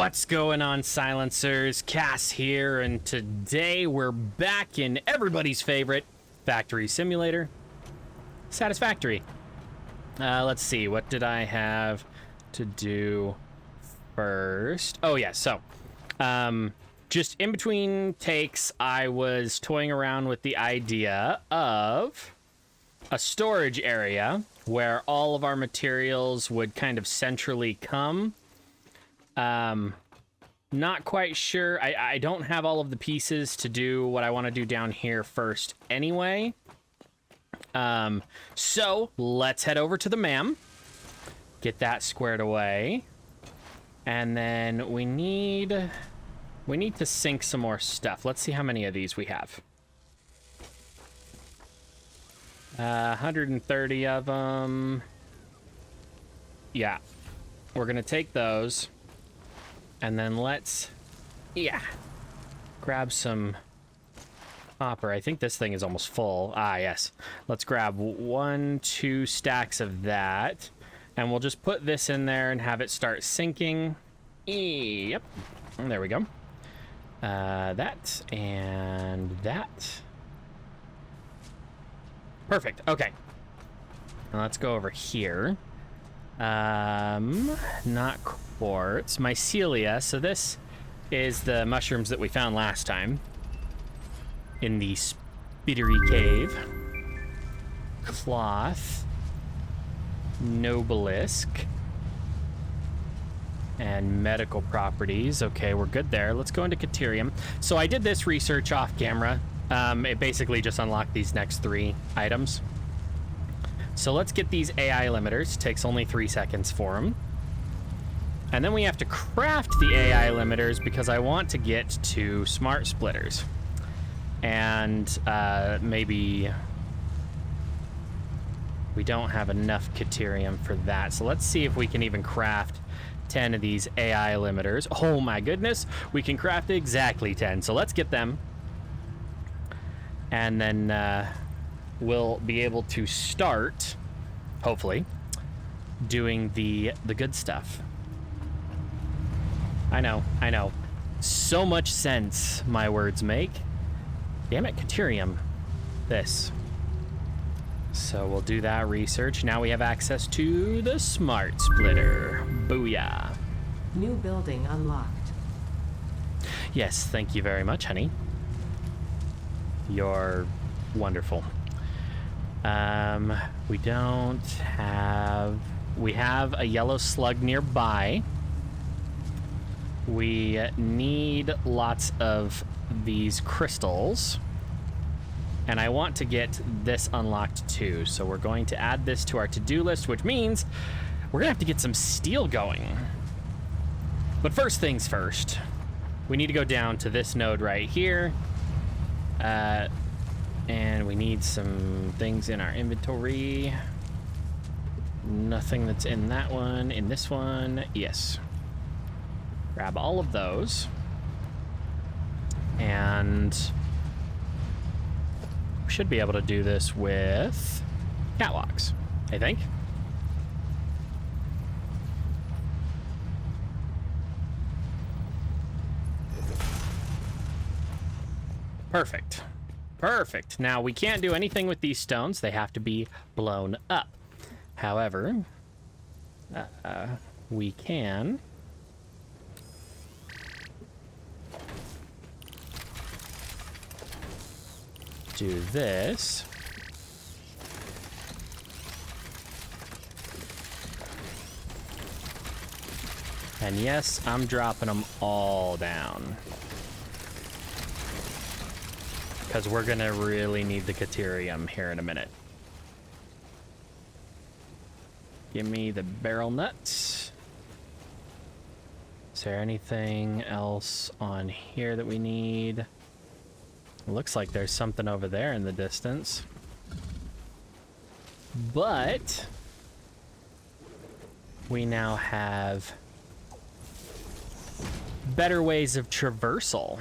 What's going on, silencers? Cass here, and today we're back in everybody's favorite factory simulator, Satisfactory. Let's see, what did I have to do first? Oh yeah, so just in between takes, I was toying around with the idea of a storage area where all of our materials would kind of centrally come. Not quite sure. I don't have all of the pieces to do what I want to do down here first anyway. So let's head over to the MAM, get that squared away, and then we need to sink some more stuff. Let's see how many of these we have. 130 of them. Yeah, we're gonna take those. And then let's, grab some copper. I think this thing is almost full. Ah, yes. Let's grab 2 stacks of that. And we'll just put this in there and have it start sinking. Yep. And there we go. That and that. Perfect. Okay. Now let's go over here. Not quartz, mycelia. So this is the mushrooms that we found last time in the Spittery Cave. Cloth, Nobelisk, and medical properties. Okay, we're good there. Let's go into Caterium. So I did this research off camera. It basically just unlocked these next 3 items. So let's get these AI limiters. Takes only 3 seconds for them. And then we have to craft the AI limiters because I want to get to smart splitters. And maybe we don't have enough Caterium for that. So let's see if we can even craft 10 of these AI limiters. Oh my goodness, we can craft exactly 10. So let's get them. And then we'll be able to start, hopefully, doing the good stuff. I know. So much sense my words make. Damn it, Caterium. This. So we'll do that research. Now we have access to the smart splitter. Booyah. New building unlocked. Yes, thank you very much, honey. You're wonderful. We don't have... We have a yellow slug nearby. We need lots of these crystals. And I want to get this unlocked too. So we're going to add this to our to-do list, which means we're gonna have to get some steel going. But first things first, we need to go down to this node right here. And we need some things in our inventory. Nothing that's in that one. In this one, yes. Grab all of those. And we should be able to do this with catwalks, I think. Perfect. Perfect. Now, we can't do anything with these stones. They have to be blown up. However, we can do this. And yes, I'm dropping them all down. Because we're going to really need the Caterium here in a minute. Give me the barrel nuts. Is there anything else on here that we need? It looks like there's something over there in the distance. But we now have better ways of traversal.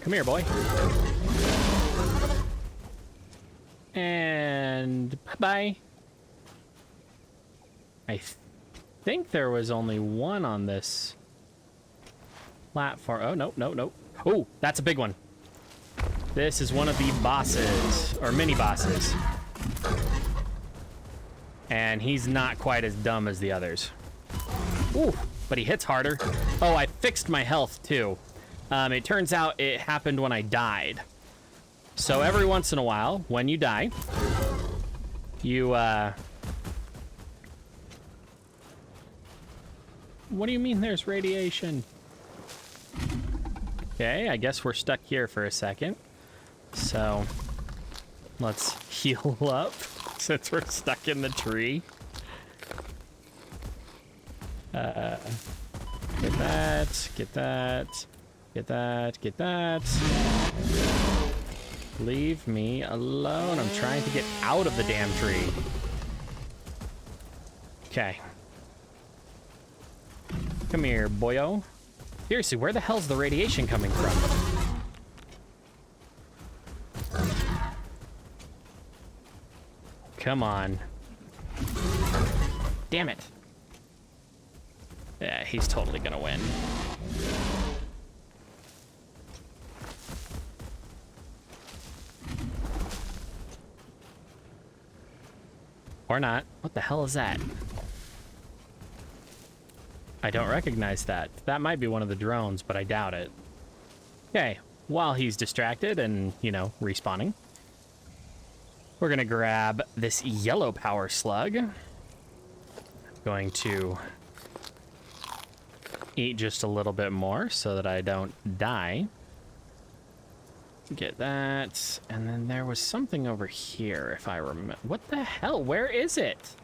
Come here, boy. And bye-bye. I think there was only one on this platform. Oh, no, no, no. Oh, that's a big one. This is one of the bosses, or mini bosses. And he's not quite as dumb as the others. Ooh, but he hits harder. Oh, I fixed my health too. It turns out it happened when I died. So every once in a while, when you die, you, What do you mean there's radiation? Okay, I guess we're stuck here for a second. So, let's heal up since we're stuck in the tree. Get that, get that, get that, get that. Leave me alone. I'm trying to get out of the damn tree. Okay. Come here, boyo. Seriously, where the hell's the radiation coming from? Come on. Damn it. Yeah, he's totally gonna win. Or not. What the hell is that? I don't recognize that. That might be one of the drones, but I doubt it. Okay, while he's distracted and, you know, respawning, we're gonna grab this yellow power slug. Going to eat just a little bit more so that I don't die. Get that. And then there was something over here, if I remember. What the hell? Where is it?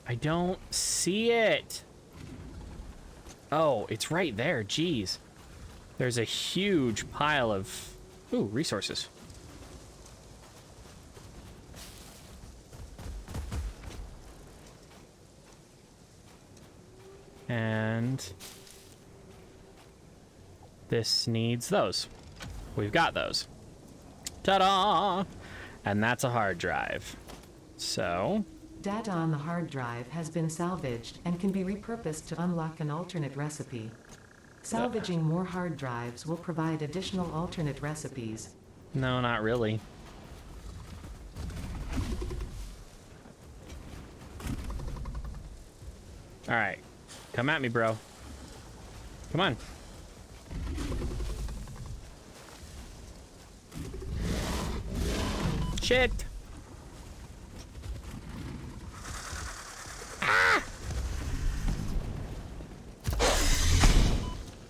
I don't see it. Oh, it's right there. Jeez. There's a huge pile of... Ooh, resources. And this needs those. We've got those. Ta-da! And that's a hard drive. So... Data on the hard drive has been salvaged and can be repurposed to unlock an alternate recipe. Salvaging more hard drives will provide additional alternate recipes. No, not really. All right. Come at me, bro. Come on. Shit. Ah!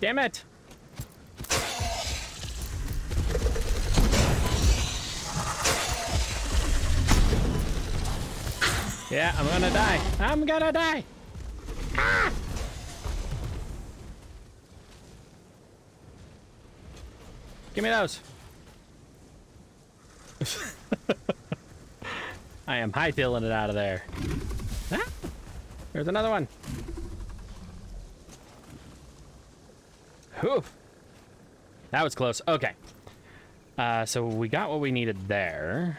Damn it. Yeah, I'm gonna die. I'm gonna die. Ah! Give me those. I am hightailing it out of there. Ah! There's another one. Whew. That was close. Okay. So we got what we needed there.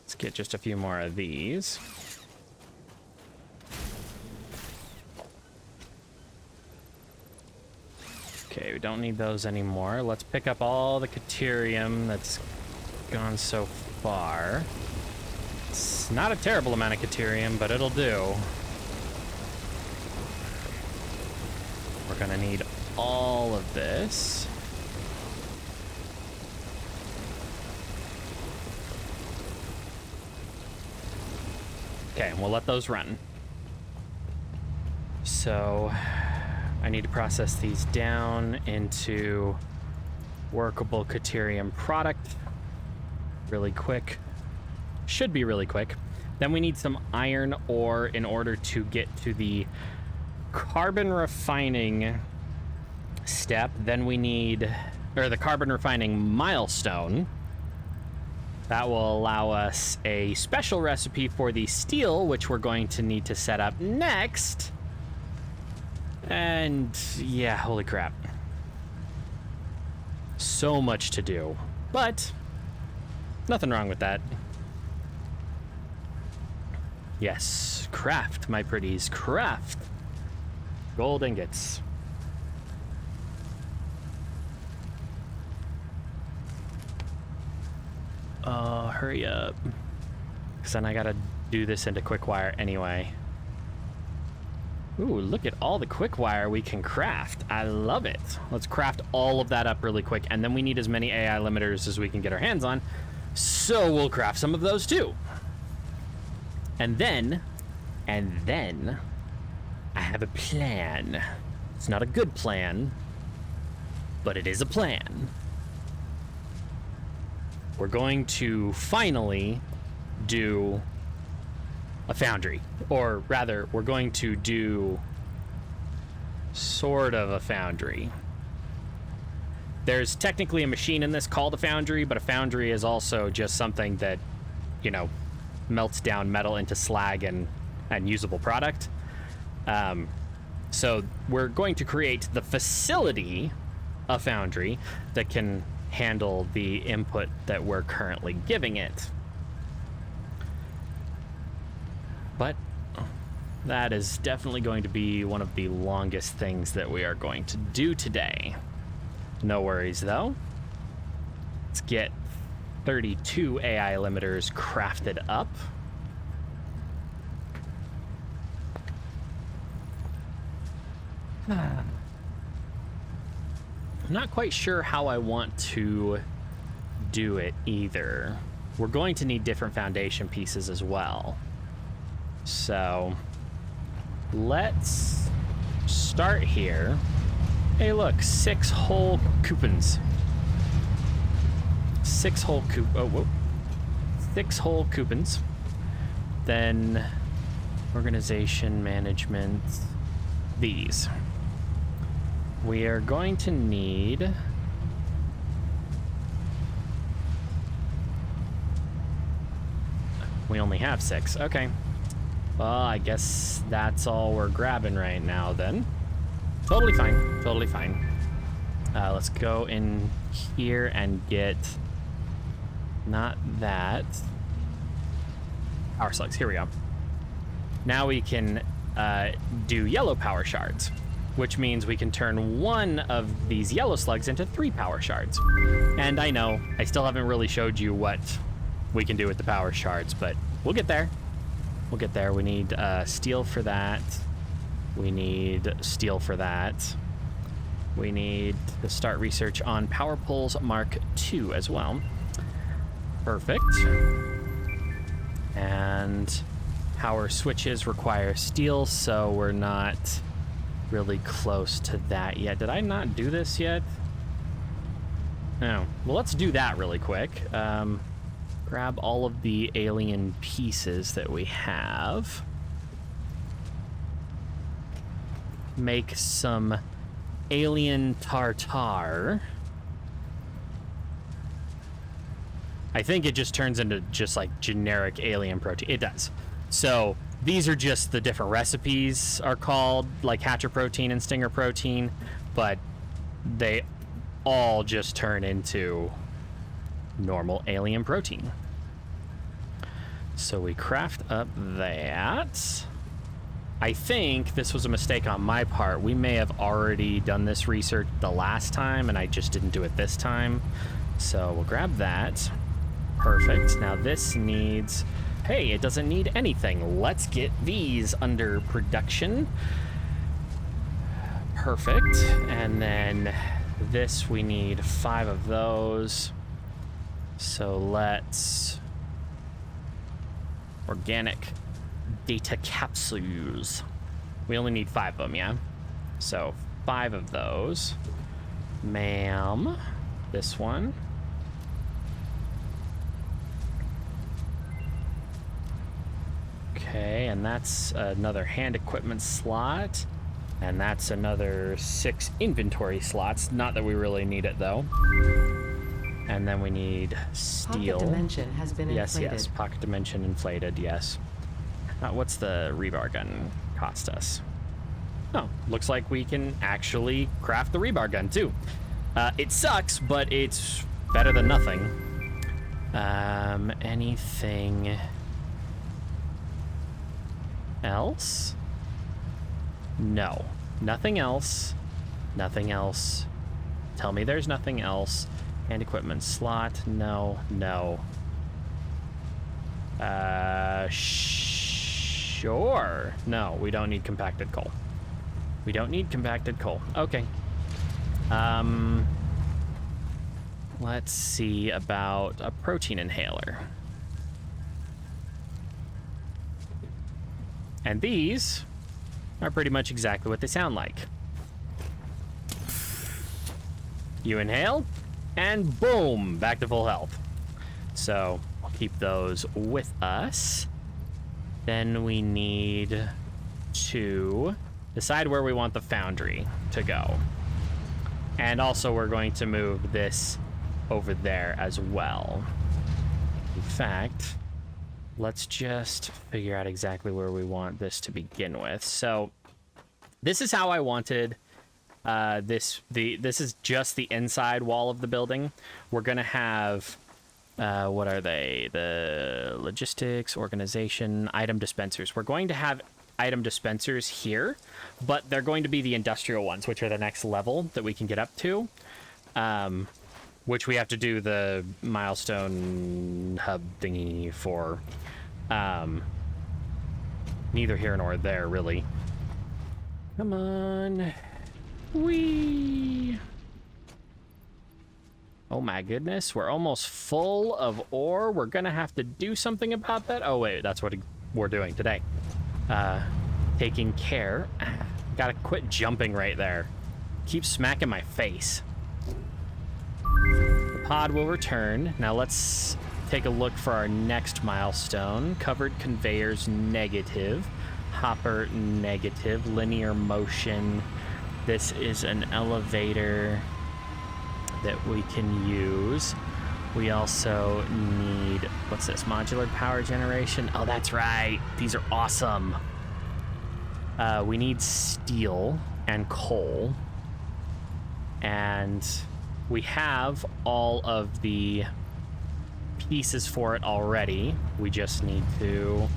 Let's get just a few more of these. Okay, we don't need those anymore. Let's pick up all the Caterium that's gone so far. It's not a terrible amount of Caterium, but it'll do. We're gonna need all of this. Okay, we'll let those run. So I need to process these down into workable Caterium product really quick. Should be really quick. Then we need some iron ore in order to get to the carbon refining step. Then we need, or the carbon refining milestone. That will allow us a special recipe for the steel, which we're going to need to set up next. And yeah, holy crap. So much to do, but nothing wrong with that. Yes, craft, my pretties, craft. Gold ingots. Oh, hurry up. Because then I gotta do this into quick wire anyway. Ooh, look at all the quick wire we can craft. I love it. Let's craft all of that up really quick, and then we need as many AI limiters as we can get our hands on. So we'll craft some of those too. And then, I have a plan. It's not a good plan, but it is a plan. We're going to finally do a foundry, or rather, we're going to do sort of a foundry. There's technically a machine in this called a foundry, but a foundry is also just something that, you know, melts down metal into slag and usable product. So we're going to create the facility, a foundry, that can handle the input that we're currently giving it. But that is definitely going to be one of the longest things that we are going to do today. No worries, though. Let's get 32 AI limiters crafted up. I'm not quite sure how I want to do it either. We're going to need different foundation pieces as well. So let's start here. Hey, look, 6 whole coupons. 6 whole whoa. 6 whole coupons. Then organization, management, these. We are going to need we only have 6. Okay. Well, I guess that's all we're grabbing right now then. Totally fine. Totally fine. Let's go in here and get not that. Power slugs. Here we go. Now we can do yellow power shards, which means we can turn one of these yellow slugs into 3 power shards. And I know I still haven't really showed you what we can do with the power shards, but we'll get there. We'll get there. We need steel for that. We need steel for that. We need to start research on Power Poles Mark II as well. Perfect. And power switches require steel, so we're not really close to that yet. Did I not do this yet? No. Well, let's do that really quick. Grab all of the alien pieces that we have. Make some alien tartar. I think it just turns into just like generic alien protein. It does. So these are just the different recipes are called, like Hatcher protein and Stinger protein, but they all just turn into normal alien protein. So we craft up that. I think this was a mistake on my part. We may have already done this research the last time and I just didn't do it this time. So we'll grab that. Perfect. Now this needs, hey, it doesn't need anything. Let's get these under production. Perfect. And then this, we need 5 of those. So let's organic data capsules. We only need 5 of them, yeah? So 5 of those. Ma'am. This one. Okay, and that's another hand equipment slot. And that's another 6 inventory slots. Not that we really need it, though. And then we need steel. Pocket dimension has been inflated. Yes, pocket dimension inflated, yes. What's the rebar gun cost us? Oh, looks like we can actually craft the rebar gun too. It sucks, but it's better than nothing. Anything else? No, nothing else. Nothing else. Tell me there's nothing else. And equipment slot. No, no. Sure. No, we don't need compacted coal. We don't need compacted coal. Okay. Let's see about a protein inhaler. And these are pretty much exactly what they sound like. You inhale, and boom, back to full health. So we'll keep those with us. Then we need to decide where we want the foundry to go. And also we're going to move this over there as well. In fact, let's just figure out exactly where we want this to begin with. So this is how I wanted this is just the inside wall of the building. We're gonna have what are they? The logistics, organization, item dispensers. We're going to have item dispensers here, but they're going to be the industrial ones, which are the next level that we can get up to. Which we have to do the milestone hub thingy for. Neither here nor there, really. Come on. Whee! Oh my goodness, we're almost full of ore. We're gonna have to do something about that. Oh wait, that's what we're doing today. Taking care. Gotta quit jumping right there. Keep smacking my face. The pod will return. Now let's take a look for our next milestone. Covered conveyors, negative. Hopper, negative. Linear motion. This is an elevator that we can use. We also need, what's this? Modular power generation. Oh, that's right. These are awesome. We need steel and coal. And we have all of the pieces for it already. We just need to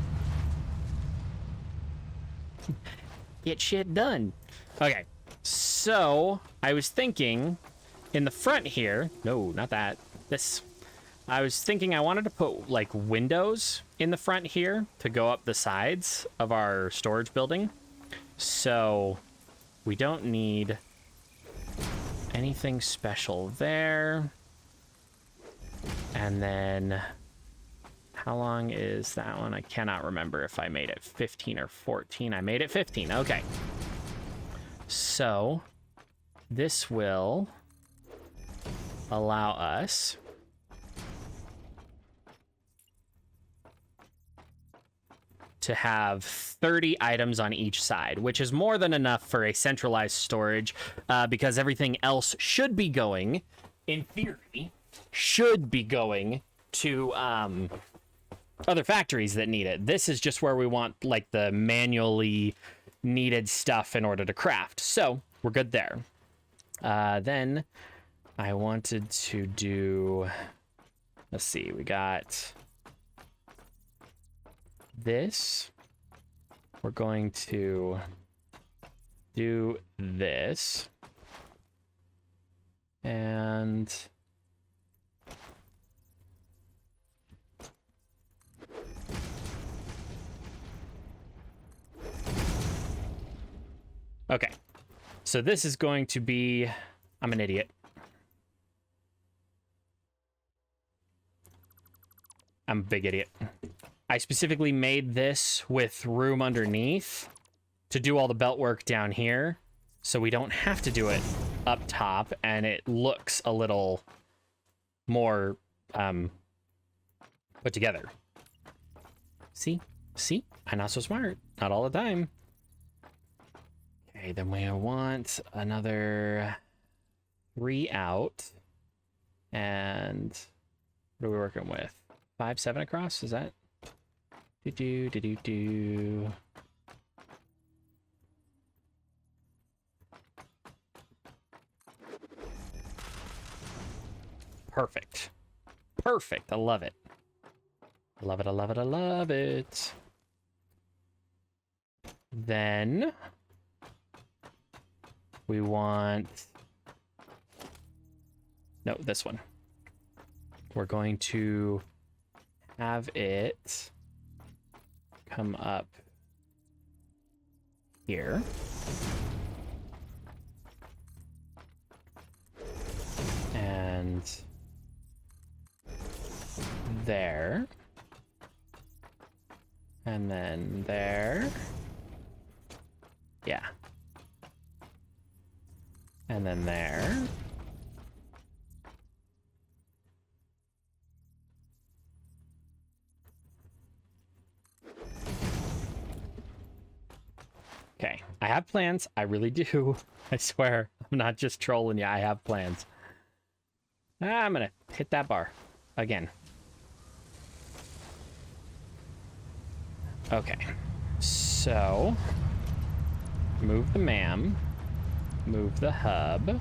get shit done. Okay, so I was thinking in the front here, no, not that, this. I was thinking I wanted to put like windows in the front here to go up the sides of our storage building. So we don't need anything special there. And then how long is that one? I cannot remember if I made it 15 or 14. I made it 15. Okay. So this will allow us to have 30 items on each side, which is more than enough for a centralized storage, because everything else should be going, in theory, should be going to other factories that need it. This is just where we want like the manually needed stuff in order to craft. So we're good there. Then I wanted to do, let's see, we got this. We're going to do this. And okay. So this is going to be, I'm an idiot. I'm a big idiot. I specifically made this with room underneath to do all the belt work down here, so we don't have to do it up top, and it looks a little more put together. See? I'm not so smart. Not all the time. Okay, then we want another 3 out. And what are we working with? 5, 7 across? Is that? Do. Perfect. Perfect. I love it. I love it, I love it, I love it. Then we want... No, this one. We're going to have it come up here. And there. And then there. Yeah. And then there. Okay, I have plans. I really do. I swear. I'm not just trolling you. I have plans. I'm gonna hit that bar again. Okay, so move the MAM, move the hub,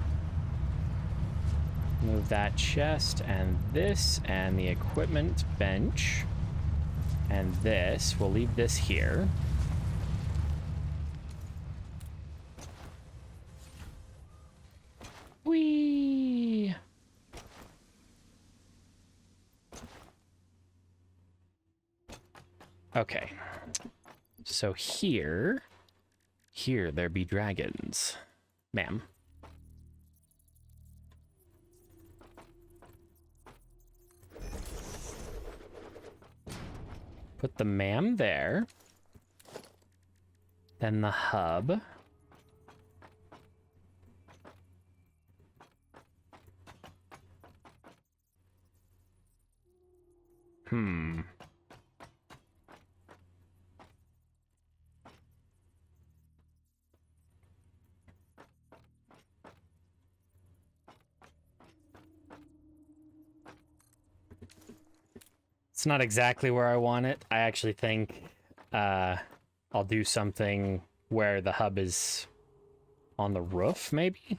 move that chest and this and the equipment bench and this. We'll leave this here. Whee! Okay. So here there be dragons. Ma'am. Put the MAM there. Then the hub. It's not exactly where I want it. I actually think I'll do something where the hub is on the roof, maybe?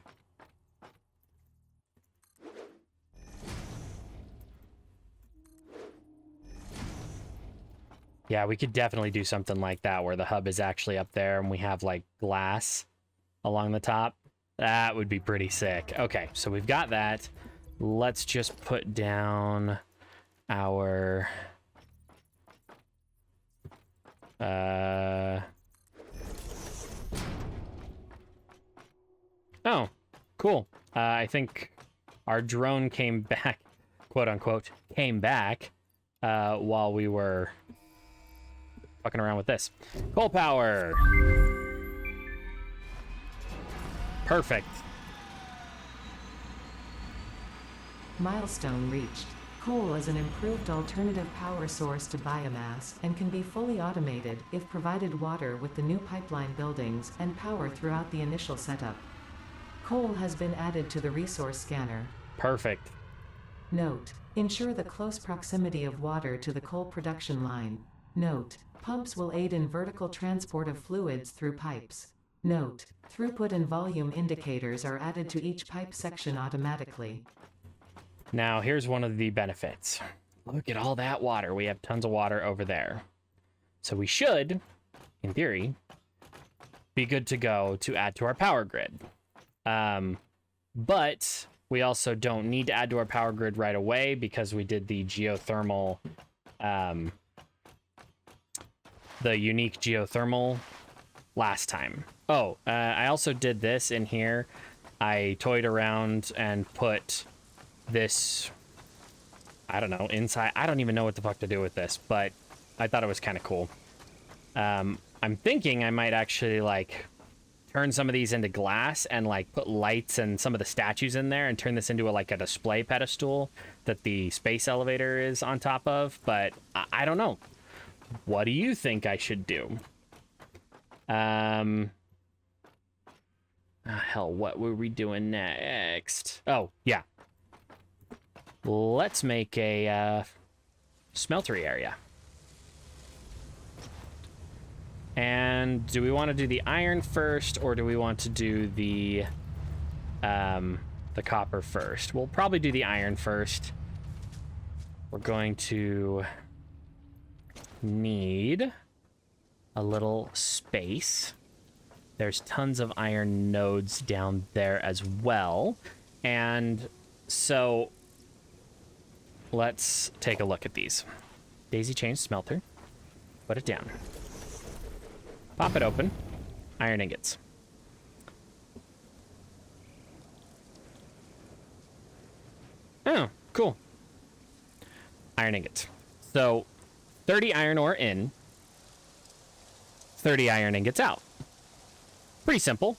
Yeah, we could definitely do something like that where the hub is actually up there and we have like glass along the top. That would be pretty sick. Okay, so we've got that. Let's just put down our oh, cool. I think our drone came back, quote unquote, came back while we were fucking around with this. Coal power. Perfect. Milestone reached. Coal is an improved alternative power source to biomass and can be fully automated if provided water with the new pipeline buildings and power throughout the initial setup. Coal has been added to the resource scanner. Perfect. Note: ensure the close proximity of water to the coal production line. Note: pumps will aid in vertical transport of fluids through pipes. Note: throughput and volume indicators are added to each pipe section automatically. Now, here's one of the benefits. Look at all that water. We have tons of water over there. So we should, in theory, be good to go to add to our power grid. But we also don't need to add to our power grid right away because we did the geothermal, the unique geothermal last time. Oh, I also did this in here. I toyed around and put this, I don't know, inside. I don't even know what the fuck to do with this, but I thought it was kind of cool. I'm thinking I might actually like turn some of these into glass and like put lights and some of the statues in there and turn this into a display pedestal that the space elevator is on top of, but I don't know. What do you think I should do? Hell, what were we doing next? Oh, yeah. Let's make a smeltery area. And do we want to do the iron first, or do we want to do the the copper first. We'll probably do the iron first. We're going to need a little space. There's tons of iron nodes down there as well. And so let's take a look at these. Daisy chain smelter. Put it down. Pop it open. Iron ingots. Oh, cool. Iron ingots. So 30 iron ore in, 30 iron ingots out. Pretty simple.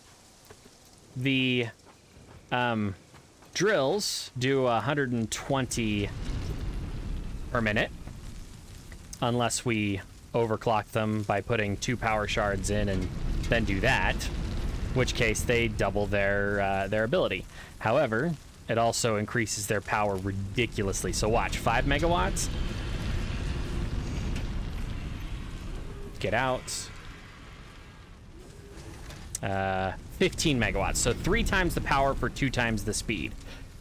The drills do 120 per minute, unless we overclock them by putting 2 power shards in and then do that, in which case they double their ability. However, it also increases their power ridiculously. So watch, 5 megawatts. Get out. 15 megawatts. So 3 times the power for 2 times the speed.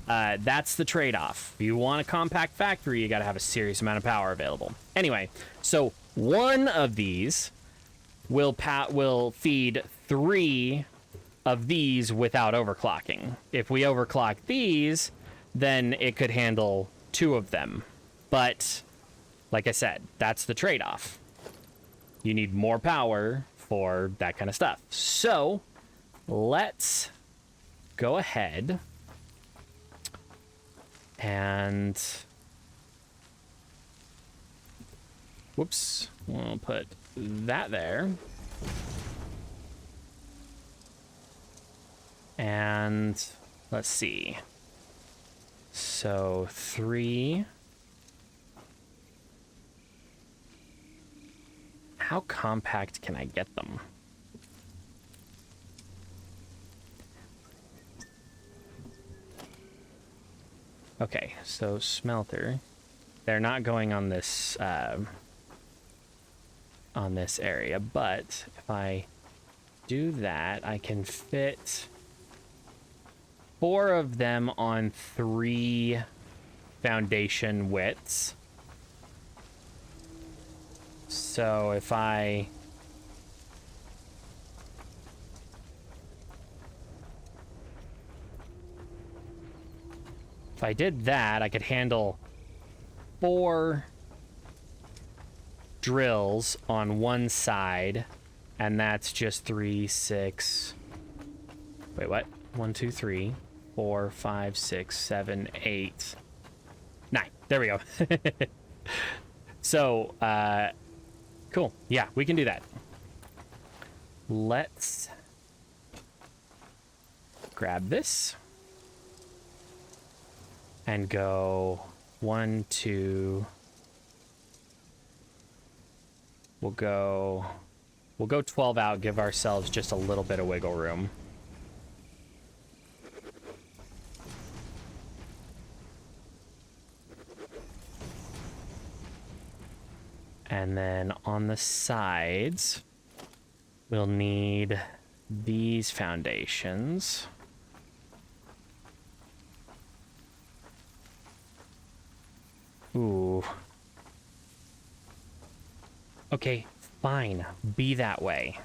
That's the trade-off. If you want a compact factory, you got to have a serious amount of power available. Anyway, so one of these will feed 3 of these without overclocking. If we overclock these, then it could handle 2 of them. But like I said, that's the trade-off. You need more power for that kind of stuff. So let's go ahead and whoops, we'll put that there. And let's see. So 3. How compact can I get them? Okay, so smelter. They're not going on this area, but if I do that, I can fit 4 of them on 3 foundation widths. So if I did that, I could handle 4 drills on one side, and that's just 3, 6. Wait, what? 1, 2, 3, 4, 5, 6, 7, 8, 9. There we go. So, cool. Yeah, we can do that. Let's grab this and go 1, 2. We'll go 12 out, give ourselves just a little bit of wiggle room. And then on the sides, we'll need these foundations. Ooh. Okay, fine. Be that way.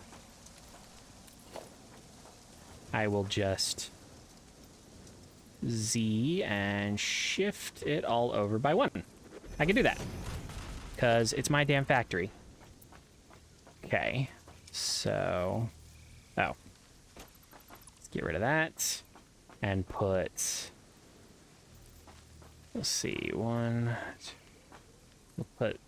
I will just Z and shift it all over by 1. I can do that, because it's my damn factory. Okay, so... Oh. Let's get rid of that. And put... Let's see, 1... We'll put...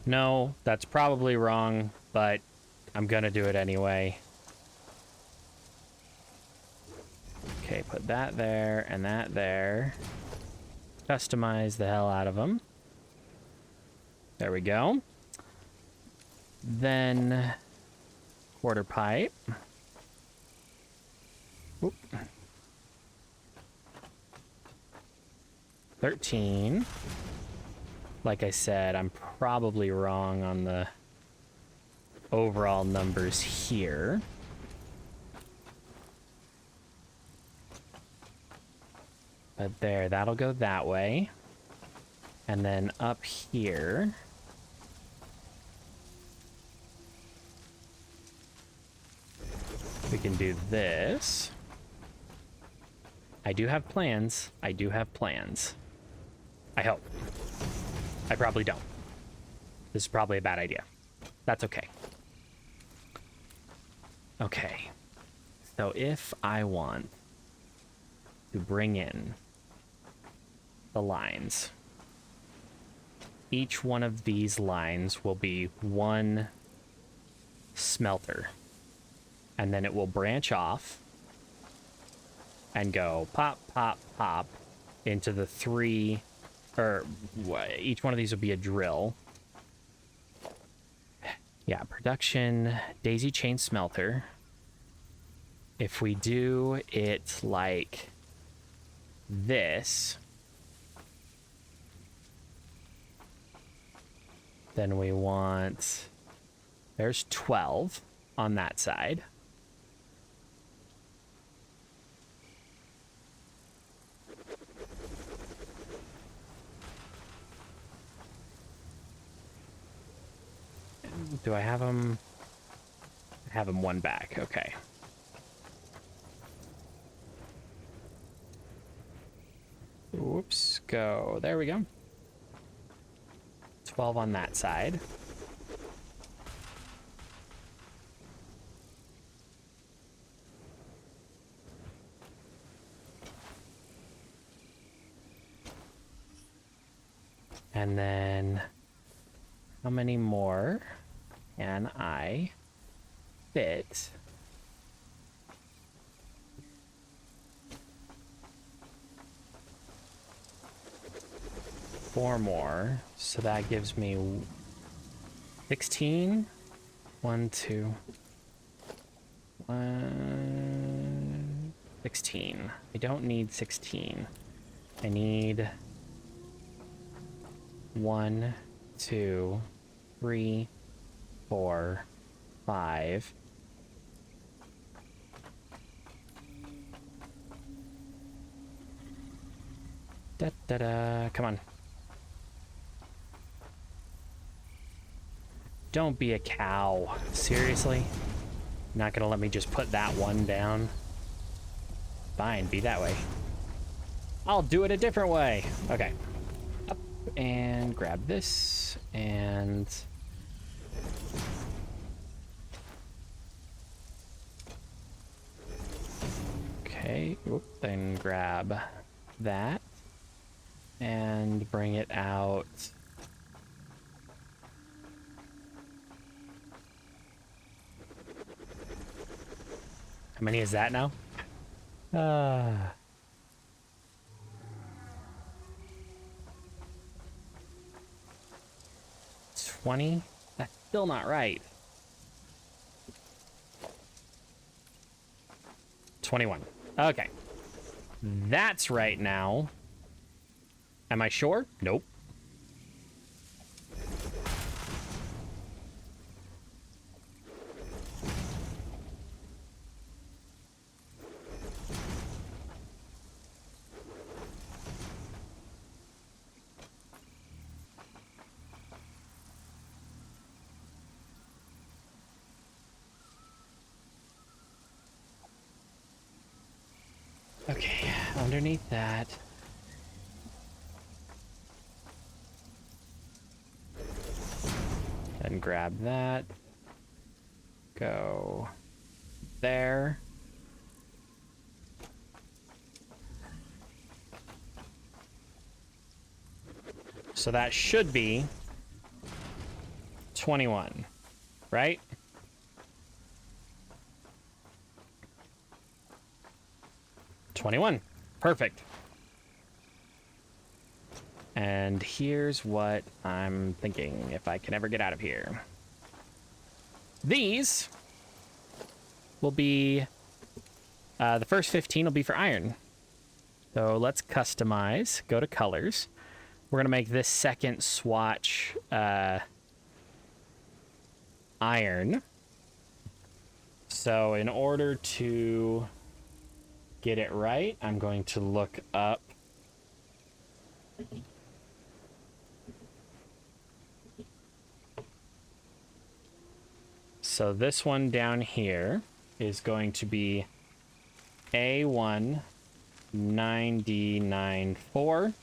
No, that's probably wrong, but I'm gonna do it anyway. Okay, put that there and that there. Customize the hell out of them. There we go. Then quarter pipe. Oop. 13. Like I said, I'm probably wrong on the overall numbers here. But there, that'll go that way. And then up here, we can do this. I do have plans. I do have plans. I hope. I probably don't. This is probably a bad idea. That's okay. Okay. So if I want to bring in the lines, each one of these lines will be one smelter. And then it will branch off and go pop, pop, pop into the three, or each one of these will be a drill. Yeah, production daisy chain smelter. If we do it like this, then we want, there's 12 on that side. Do I have them? I have them one back. Okay. Whoops. Go. There we go. 12 on that side. And then how many more can I fit? Four more, so that gives me 16. 1, 2, 1, 16. I don't need 16. I need 1, 2, 3, 4, 5. Da da da! Come on. Don't be a cow. Seriously? Not gonna let me just put that one down? Fine, be that way. I'll do it a different way. Okay. Up and grab this and... Okay, whoop, then grab that and bring it out. How many is that now? 20? That's still not right. 21. Okay. That's right now. Am I sure? Nope. Okay, underneath that. Then grab that. Go there. So that should be 21, right? $21. Perfect. And here's what I'm thinking, if I can ever get out of here. These will be, the first 15 will be for iron. So let's customize, go to colors, we're going to make this second swatch iron. So in order to get it right, I'm going to look up so this one down here is going to be A19D94.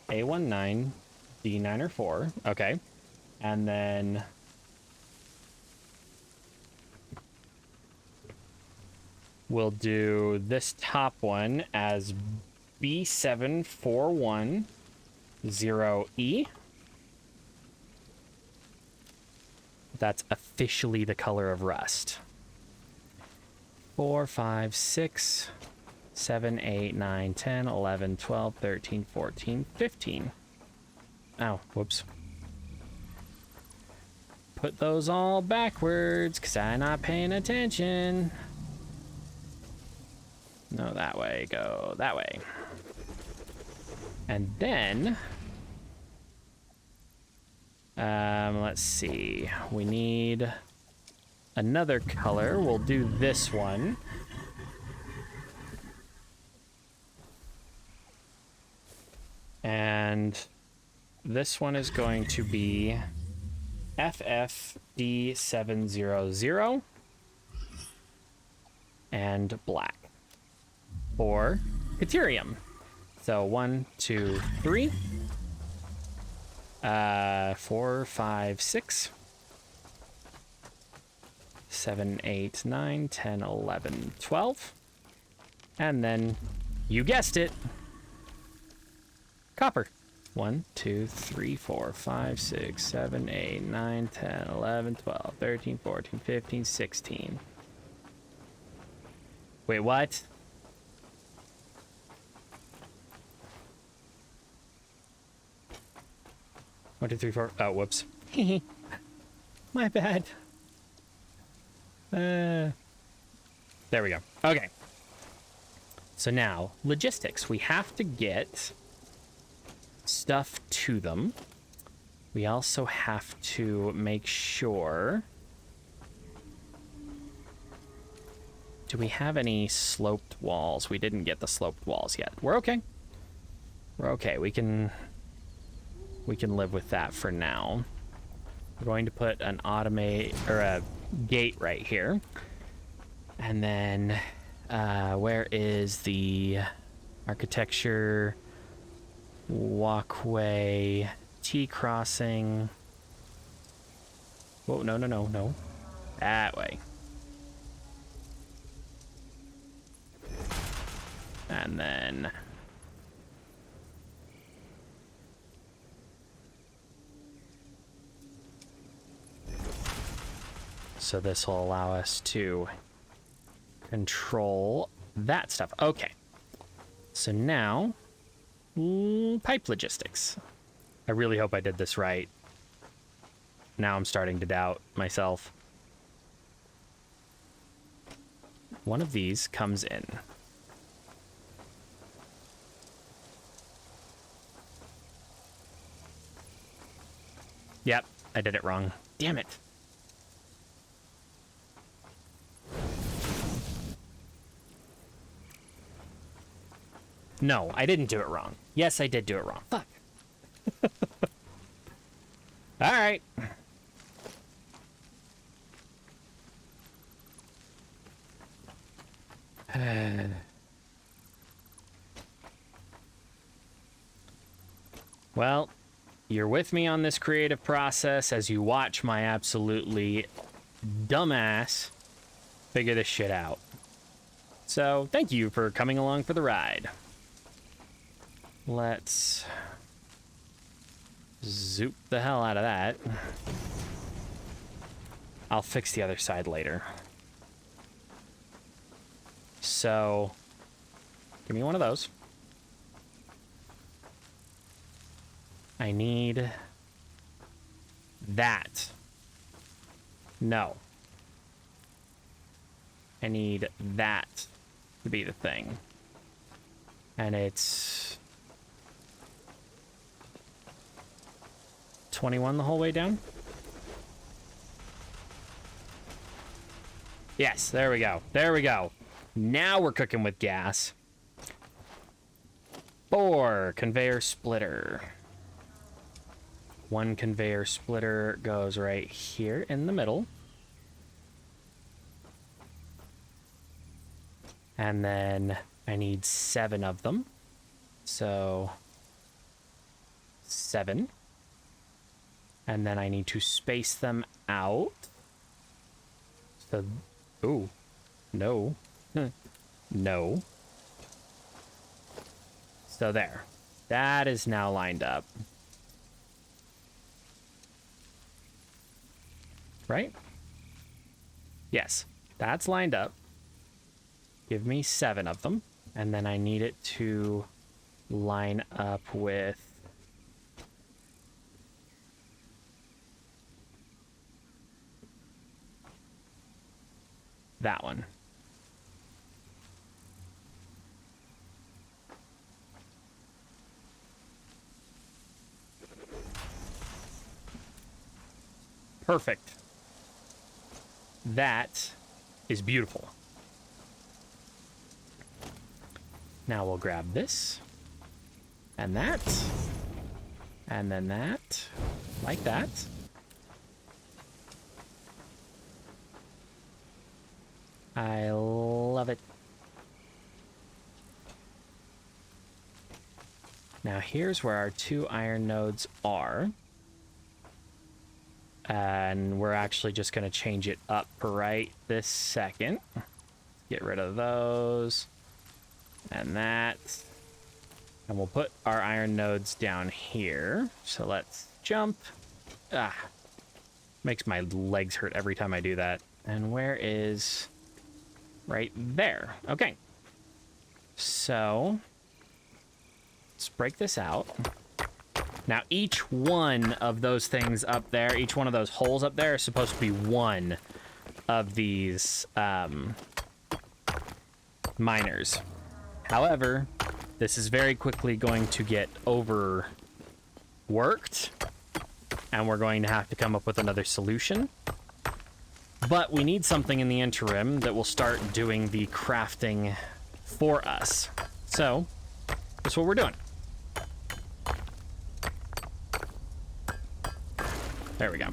A19D94. Okay. And then we'll do this top one as B7410E. That's officially the color of rust. 4, 5, 6, 7, 8, 9, 10, 11, 12, 13, 14, 15. Oh, whoops. Put those all backwards, because I'm not paying attention. No, that way. Go that way. And then... let's see. We need another color. We'll do this one. And this one is going to be FFD700 and black for Deuterium. So 1, 2, 3. 4, 5, 6, 7, 8, 9, 10, 11, 12. And then, you guessed it, copper. 1, 2, 3, 4, 5, 6, 7, 8, 9, 10, 11, 12, 13, 14, 15, 16. Wait, what? One, two, three, four. Oh, whoops. My bad. There we go. Okay. So now, logistics. We have to get stuff to them. We also have to make sure... Do we have any sloped walls? We didn't get the sloped walls yet. We're okay. We're okay. We can live with that for now. We're going to put an a gate right here. And then where is the architecture walkway T-crossing? Whoa, no. That way. And then so this will allow us to control that stuff. Okay. So now, pipe logistics. I really hope I did this right. Now I'm starting to doubt myself. One of these comes in. Yep, I did it wrong. Damn it. No, I didn't do it wrong. Yes, I did do it wrong. Fuck. All right. Well, you're with me on this creative process as you watch my absolutely dumbass figure this shit out. So, thank you for coming along for the ride. Let's zoop the hell out of that. I'll fix the other side later. So, give me one of those. I need that. No. I need that to be the thing. And it's 21 the whole way down. Yes, there we go. There we go. Now we're cooking with gas. 4 conveyor splitter. 1 conveyor splitter goes right here in the middle. And then I need 7 of them. So 7. And then I need to space them out. So, ooh, no. No. So there. That is now lined up. Right? Yes, that's lined up. Give me 7 of them. And then I need it to line up with that one. Perfect. That is beautiful. Now we'll grab this and that, and then that, like that. I love it. Now here's where our 2 iron nodes are. And we're actually just going to change it up right this second. Get rid of those. And that. And we'll put our iron nodes down here. So let's jump. Ah. Makes my legs hurt every time I do that. And where is... right there. Okay. So... let's break this out. Now, each one of those things up there, each one of those holes up there is supposed to be one of these miners. However, this is very quickly going to get overworked, and we're going to have to come up with another solution. But we need something in the interim that will start doing the crafting for us. So, that's what we're doing. There we go.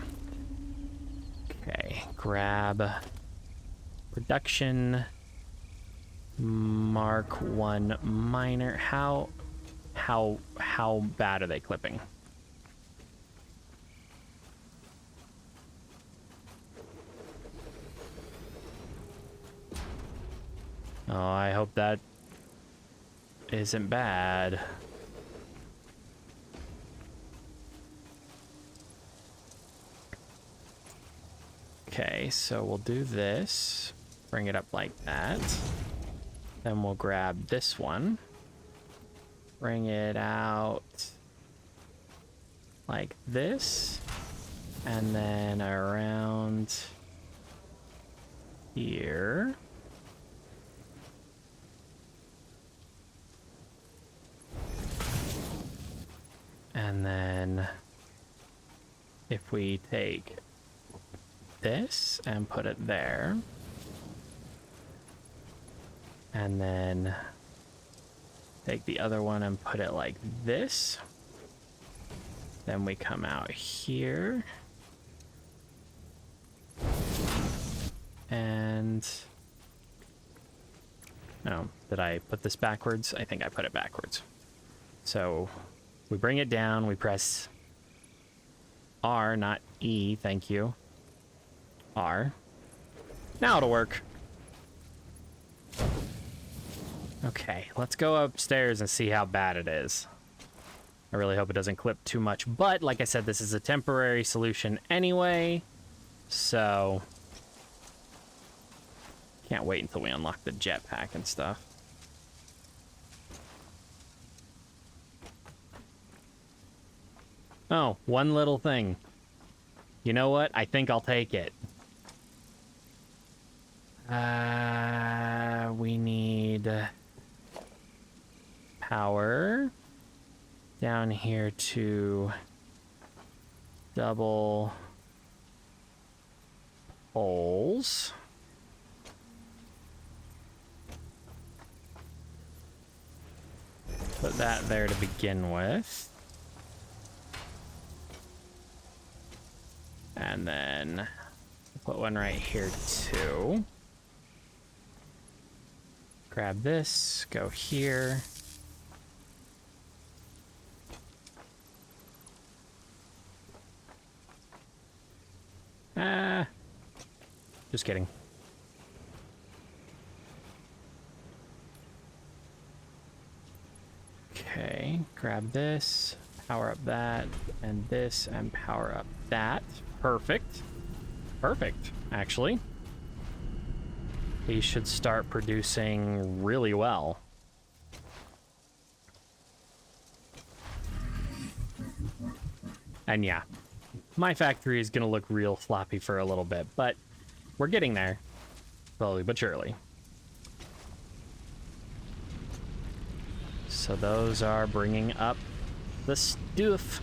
Okay, grab production Mark 1 miner. How bad are they clipping? Oh, I hope that isn't bad. Okay, so we'll do this. Bring it up like that. Then we'll grab this one. Bring it out like this. And then around here. And then if we take this and put it there, and then take the other one and put it like this, then we come out here and no, did I put this backwards? I think I put it backwards. So we bring it down, we press R, not E, thank you. R. Now it'll work. Okay, let's go upstairs and see how bad it is. I really hope it doesn't clip too much, but like I said, this is a temporary solution anyway, so can't wait until we unlock the jetpack and stuff. Oh, one little thing. You know what? I think I'll take it. We need power down here to double poles. Put that there to begin with. And then put one right here too. Grab this, go here. Just kidding. Okay, grab this, power up that, and this, and power up that. Perfect. Perfect, actually. These should start producing really well. And yeah, my factory is gonna look real floppy for a little bit, but we're getting there, slowly but surely. So those are bringing up the stuff.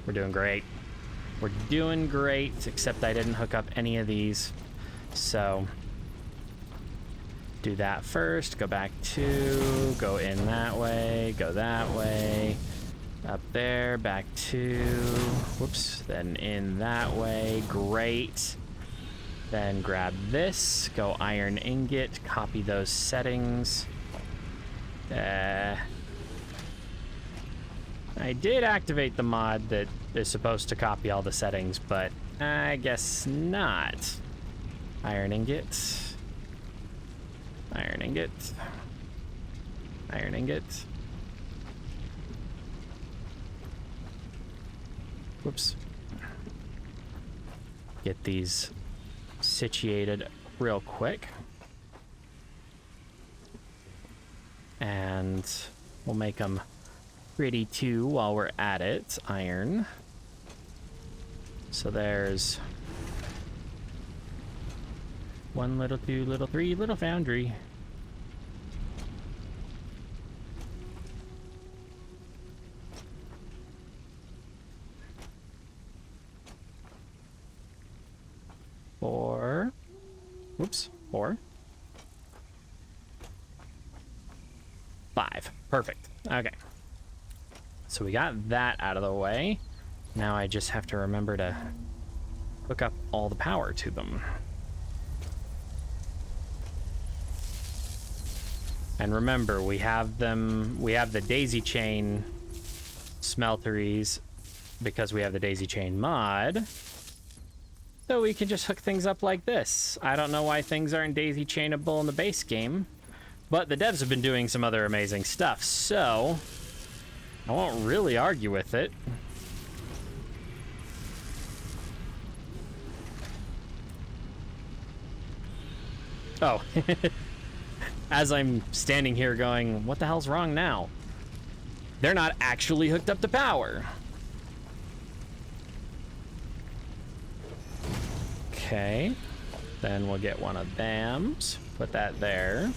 We're doing great. We're doing great, except I didn't hook up any of these. So do that first, go back to, go in that way, go that way, up there, back to, whoops, then in that way, great. Then grab this, go iron ingot, copy those settings. I did activate the mod that is supposed to copy all the settings, but I guess not. Iron ingot. Iron ingot. Iron ingot. Whoops. Get these situated real quick. And we'll make them pretty too while we're at it. Iron. So there's 1 little, 2 little, 3 little foundry. Four. Whoops. 4. 5. Perfect. Okay. So we got that out of the way. Now I just have to remember to hook up all the power to them. And remember, we have the daisy chain smelteries because we have the daisy chain mod. So we can just hook things up like this. I don't know why things aren't daisy chainable in the base game, but the devs have been doing some other amazing stuff, so I won't really argue with it. Oh, as I'm standing here going, what the hell's wrong now? They're not actually hooked up to power. Okay, then we'll get one of them, put that there,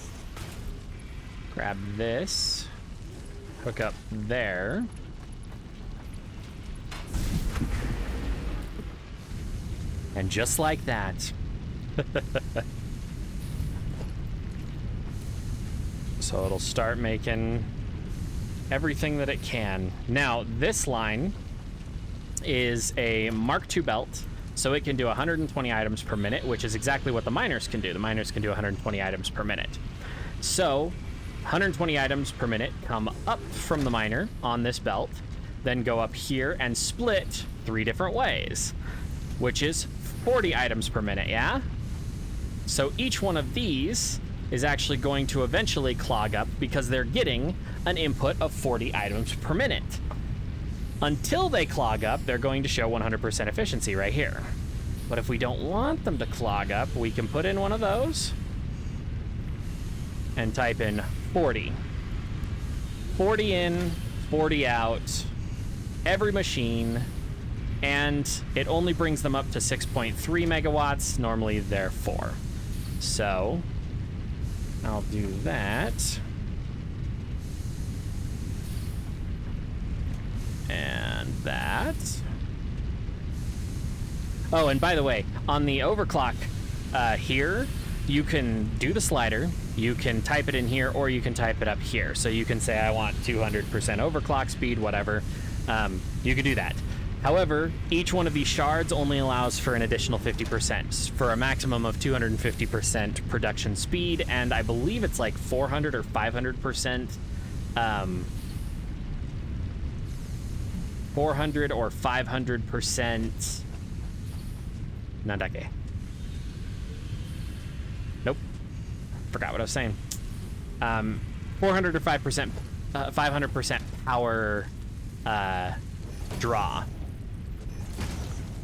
grab this, hook up there. And just like that. So it'll start making everything that it can. Now, this line is a Mark II belt, so it can do 120 items per minute, which is exactly what the miners can do. The miners can do 120 items per minute. So 120 items per minute come up from the miner on this belt, then go up here and split 3 different ways, which is 40 items per minute, yeah? So each one of these is actually going to eventually clog up because they're getting an input of 40 items per minute. Until they clog up, they're going to show 100% efficiency right here. But if we don't want them to clog up, we can put in one of those and type in 40. 40 in, 40 out, every machine, and it only brings them up to 6.3 megawatts. Normally they're 4. So I'll do that. And that. Oh, and by the way, on the overclock here, you can do the slider, you can type it in here, or you can type it up here. So you can say, I want 200% overclock speed, whatever. You can do that. However, each one of these shards only allows for an additional 50%, for a maximum of 250% production speed, and I believe it's like 400 or 500%. 400 or 500%. Nandake. Nope. Forgot what I was saying. 400 or 5%, 500% power draw.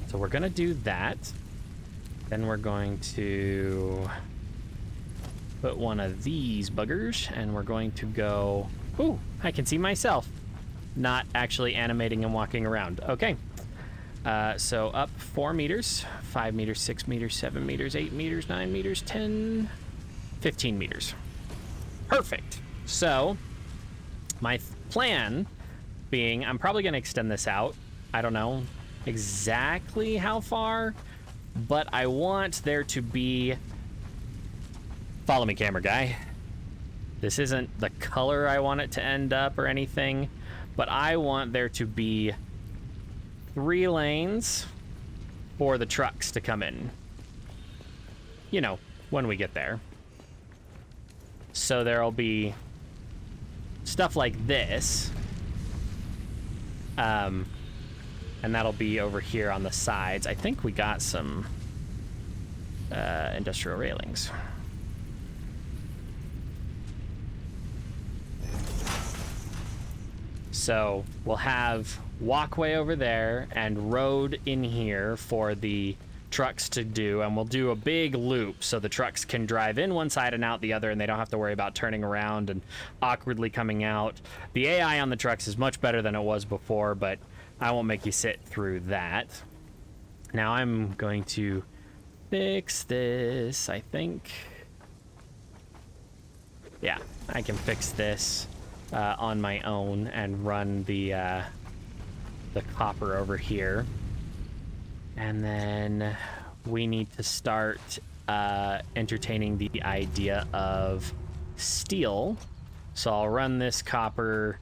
So we're gonna do that. Then we're going to put one of these buggers, and we're going to go. Ooh, I can see myself. Not actually animating and walking around. Okay. So up 4 meters, 5 meters, 6 meters, 7 meters, 8 meters, 9 meters, 10, 15 meters. Perfect. So my plan being, I'm probably going to extend this out. I don't know exactly how far, but I want there to be, follow me, camera guy. This isn't the color I want it to end up or anything, but I want there to be 3 lanes for the trucks to come in. You know, when we get there. So there'll be stuff like this. And that'll be over here on the sides. I think we got some industrial railings. So we'll have walkway over there and road in here for the trucks to do, and we'll do a big loop so the trucks can drive in one side and out the other, and they don't have to worry about turning around and awkwardly coming out. The AI on the trucks is much better than it was before, but I won't make you sit through that. Now I'm going to fix this, I think. Yeah, I can fix this on my own and run the copper over here. And then we need to start entertaining the idea of steel. So I'll run this copper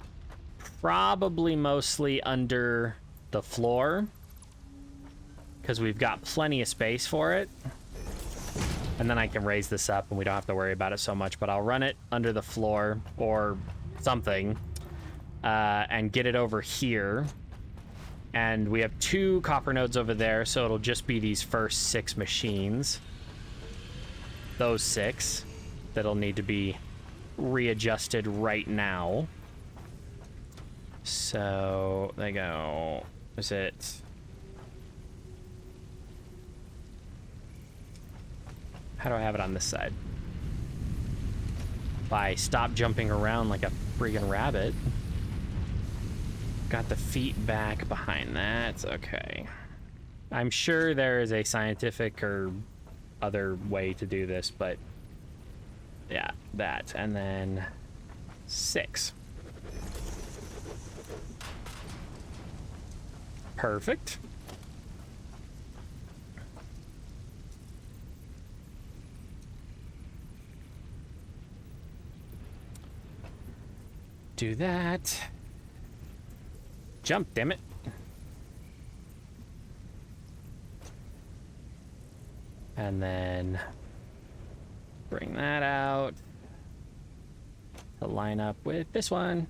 probably mostly under the floor because we've got plenty of space for it. And then I can raise this up and we don't have to worry about it so much, but I'll run it under the floor or something and get it over here. And we have 2 copper nodes over there, so it'll just be these first 6 machines. Those 6 that'll need to be readjusted right now. So they go, is it? How do I have it on this side? If I stop jumping around like a friggin' rabbit. Got the feet back behind that. Okay. I'm sure there is a scientific or other way to do this, but yeah, that. And then 6. Perfect. Do that. Jump, damn it. And then bring that out to line up with this one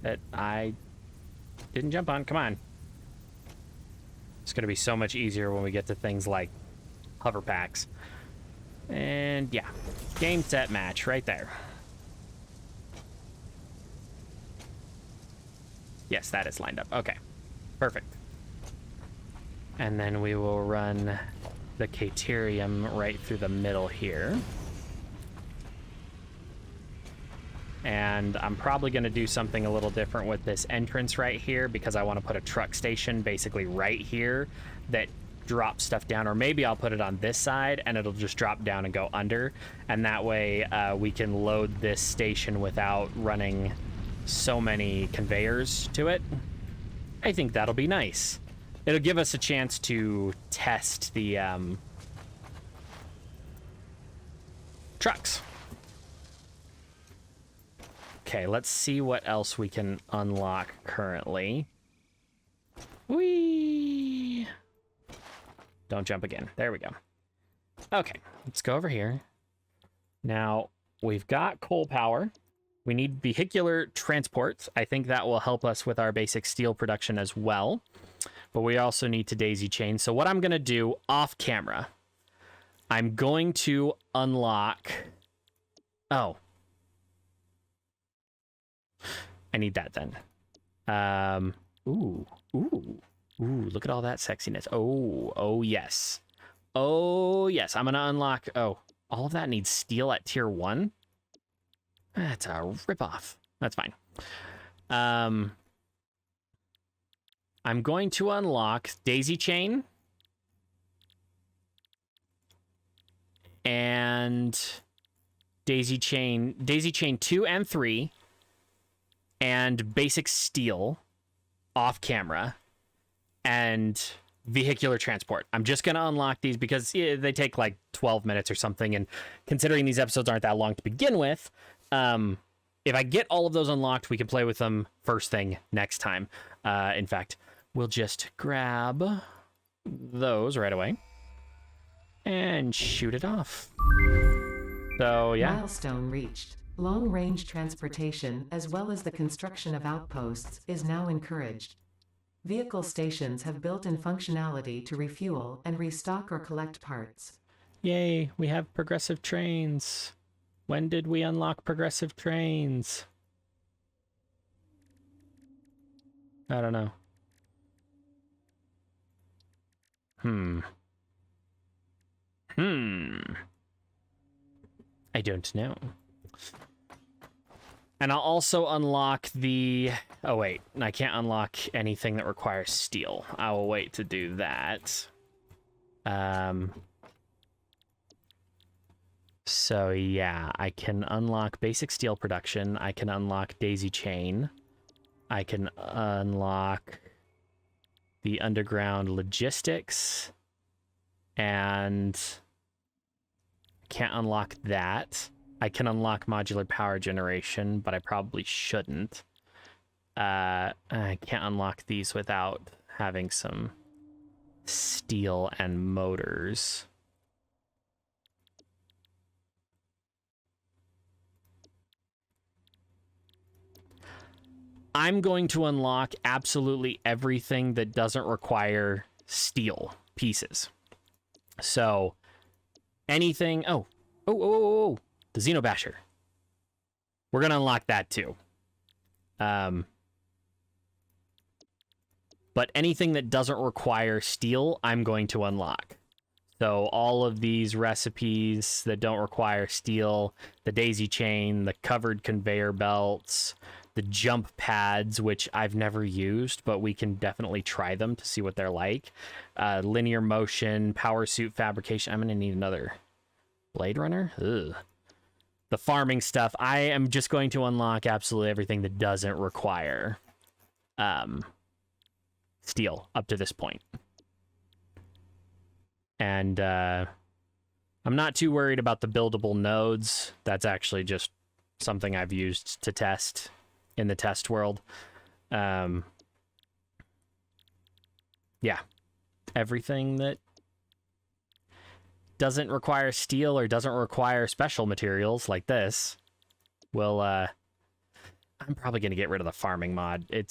that I didn't jump on. Come on. It's going to be so much easier when we get to things like hover packs. And yeah, game, set, match right there. Yes, that is lined up. Okay, perfect. And then we will run the Caterium right through the middle here. And I'm probably going to do something a little different with this entrance right here because I want to put a truck station basically right here that drops stuff down. Or maybe I'll put it on this side and it'll just drop down and go under. And that way we can load this station without running so many conveyors to it. I think that'll be nice. It'll give us a chance to test the trucks. Okay, let's see what else we can unlock currently. Whee! Don't jump again. There we go. Okay, let's go over here. Now, we've got coal power. We need vehicular transport. I think that will help us with our basic steel production as well. But we also need to daisy chain. So what I'm going to do off camera, I'm going to unlock... Oh. I need that then. Ooh, look at all that sexiness. Oh, yes. Oh, yes. I'm going to unlock... Oh, all of that needs steel at tier 1? That's a ripoff. That's fine. I'm going to unlock daisy chain and daisy chain 2 and 3 and basic steel off camera and vehicular transport. I'm just going to unlock these because they take like 12 minutes or something, and considering these episodes aren't that long to begin with, if I get all of those unlocked, we can play with them first thing next time. In fact, we'll just grab those right away and shoot it off. So, yeah. Milestone reached. Long-range transportation, as well as the construction of outposts, is now encouraged. Vehicle stations have built-in functionality to refuel and restock or collect parts. Yay, we have progressive trains. When did we unlock progressive trains? I don't know. I don't know. And I'll also unlock the... Oh, wait. I can't unlock anything that requires steel. I will wait to do that. So, yeah. I can unlock basic steel production. I can unlock daisy chain. I can unlock the underground logistics. And... can't unlock that. I can unlock modular power generation, but I probably shouldn't. I can't unlock these without having some steel and motors. I'm going to unlock absolutely everything that doesn't require steel pieces. So, anything... Oh. The Xenobasher. We're going to unlock that too. But anything that doesn't require steel, I'm going to unlock. So all of these recipes that don't require steel, the daisy chain, the covered conveyor belts, the jump pads, which I've never used, but we can definitely try them to see what they're like. Linear motion, power suit fabrication. I'm going to need another Blade Runner. Ugh. The farming stuff, I am just going to unlock absolutely everything that doesn't require steel up to this point. And I'm not too worried about the buildable nodes. That's actually just something I've used to test in the test world. Yeah. Everything that doesn't require steel or doesn't require special materials like this will, I'm probably going to get rid of the farming mod. It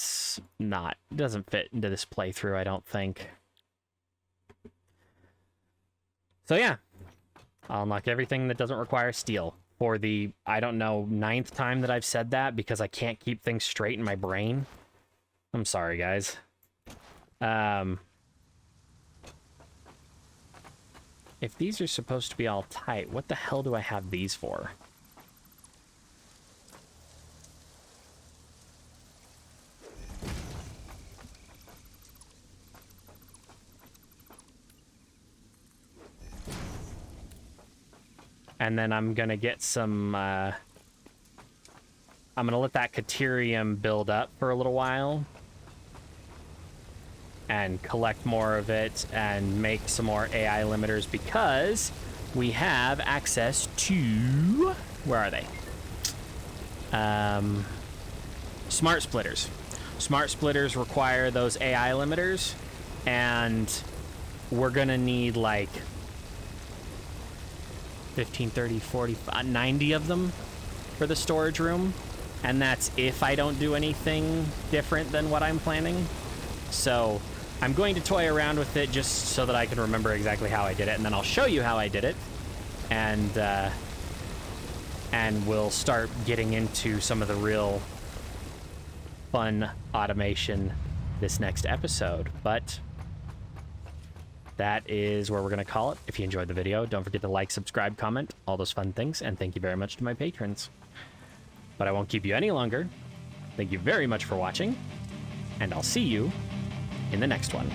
doesn't fit into this playthrough, I don't think. So yeah, I'll unlock everything that doesn't require steel for the, I don't know, 9th time that I've said that because I can't keep things straight in my brain. I'm sorry, guys. If these are supposed to be all tight, what the hell do I have these for? And then I'm going to get some... I'm going to let that Caterium build up for a little while. and collect more of it and make some more AI limiters because we have access to, where are they? Smart splitters. Smart splitters require those AI limiters, and we're gonna need like 15, 30, 40, 90 of them for the storage room, and that's if I don't do anything different than what I'm planning. So I'm going to toy around with it just so that I can remember exactly how I did it, and then I'll show you how I did it, and we'll start getting into some of the real fun automation this next episode. But that is where we're going to call it. If you enjoyed the video, don't forget to like, subscribe, comment, all those fun things, and thank you very much to my patrons. But I won't keep you any longer. Thank you very much for watching, and I'll see you in the next one.